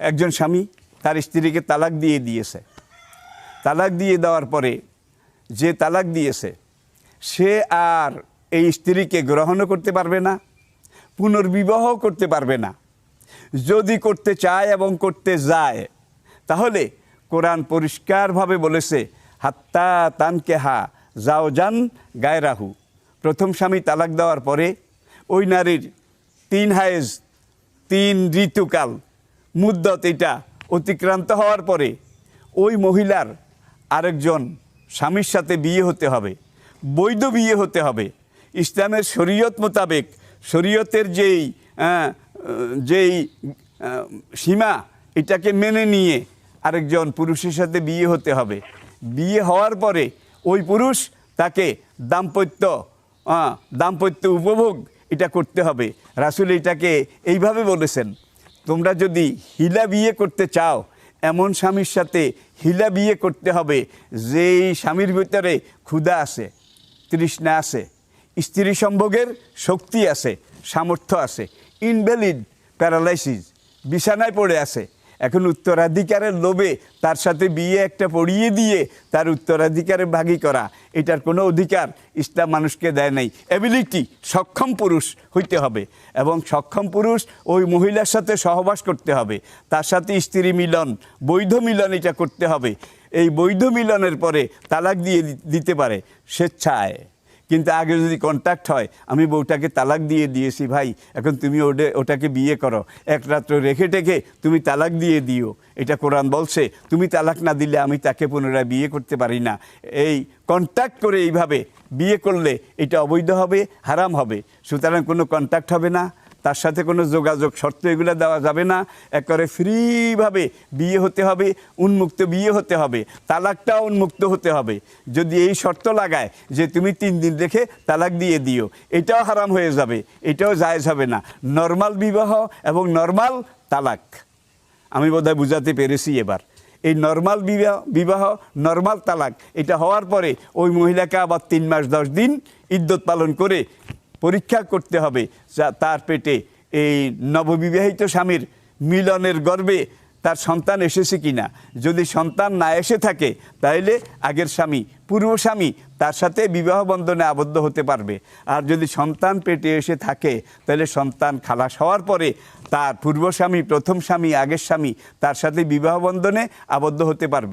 একজন স্বামী তার স্ত্রীকে তালাক দিয়ে দিয়েছে। তালাক দিয়ে দেওয়ার পরে যে তালাক দিয়েছে সে আর এই স্ত্রীকে গ্রহণও করতে পারবে না, পুনর্বিবাহ করতে পারবে না। যদি করতে চায় এবং করতে যায় তাহলে কোরআন পরিষ্কারভাবে বলেছে হাত্তা তানকেহা জাওজান গায়রাহু। প্রথম স্বামী তালাক দেওয়ার পরে ওই নারীর 3 হায়েজ 3 ঋতুকাল মুদ্দত এটা অতিক্রান্ত হওয়ার পরে ওই মহিলার আরেকজন স্বামীর সাথে বিয়ে হতে হবে, বৈধ বিয়ে হতে হবে। ইসলামের শরীয়ত মোতাবেক শরীয়তের যেই সীমা এটাকে মেনে নিয়ে আরেকজন পুরুষের সাথে বিয়ে হতে হবে। বিয়ে হওয়ার পরে ওই পুরুষ তাকে দাম্পত্য উপভোগ এটা করতে হবে। রাসূল এটাকে এইভাবে বলেছেন, তোমরা যদি হিলা বিয়ে করতে চাও এমন স্বামীর সাথে হিলা বিয়ে করতে হবে যেই স্বামীর ভিতরে ক্ষুধা আছে, তৃষ্ণা আছে, স্ত্রী সম্ভোগের শক্তি আছে, সামর্থ্য আছে, ইনভ্যালিড প্যারালাইসিস বিছানায় পড়ে আছে। এখন উত্তরাধিকারের লোভে তার সাথে বিয়ে একটা পড়িয়ে দিয়ে তার উত্তরাধিকারে ভাগী করা এটার কোনো অধিকার ইসলাম মানুষকে দেয় নাই। এবিলিটি সক্ষম পুরুষ হইতে হবে এবং সক্ষম পুরুষ ওই মহিলার সাথে সহবাস করতে হবে, তার সাথে স্ত্রী মিলন, বৈধ মিলন এটা করতে হবে। এই বৈধ মিলনের পরে তালাক দিয়ে দিতে পারে স্বেচ্ছায়। কিন্তু আগে যদি কন্ট্যাক্ট হয়, আমি বউটাকে তালাক দিয়ে দিয়েছি ভাই, এখন তুমি ওটাকে বিয়ে করো, এক রাত্র রেখে টেকে তুমি তালাক দিয়ে দিও, এটা কোরআন বলছে। তুমি তালাক না দিলে আমি তাকে পুনরায় বিয়ে করতে পারি না। এই কন্ট্যাক্ট করে এইভাবে বিয়ে করলে এটা অবৈধ হবে, হারাম হবে। সুতরাং কোনো কন্ট্যাক্ট হবে না, তার সাথে কোনো যোগাযোগ শর্ত এগুলো দেওয়া যাবে না। একবারে ফ্রিভাবে বিয়ে হতে হবে, উন্মুক্ত বিয়ে হতে হবে, তালাকটাও উন্মুক্ত হতে হবে। যদি এই শর্ত লাগায় যে তুমি 3 দিন রেখে তালাক দিয়ে দিও, এটাও হারাম হয়ে যাবে, এটাও জায়েজ হবে না। নর্মাল বিবাহ এবং নর্মাল তালাক, আমি বোধহয় বুঝাতে পেরেছি এবার। এই নর্মাল বিবাহ নর্মাল তালাক এটা হওয়ার পরে ওই মহিলাকে আবার 3 মাস 10 দিন ইদ্যত পালন করে পরীক্ষা করতে হবে তার পেটে এই নববিবাহিত স্বামীর মিলনের গর্ভে তার সন্তান এসেছে কিনা। যদি সন্তান না এসে থাকে তাহলে আগের স্বামী, পূর্ব স্বামী তার সাথে বিবাহ বন্ধনে আবদ্ধ হতে পারবে। আর যদি সন্তান পেটে এসে থাকে তাহলে সন্তান খালাস হওয়ার পরে তার পূর্ব স্বামী, প্রথম স্বামী, আগের স্বামী তার সাথে বিবাহ বন্ধনে আবদ্ধ হতে পারবে।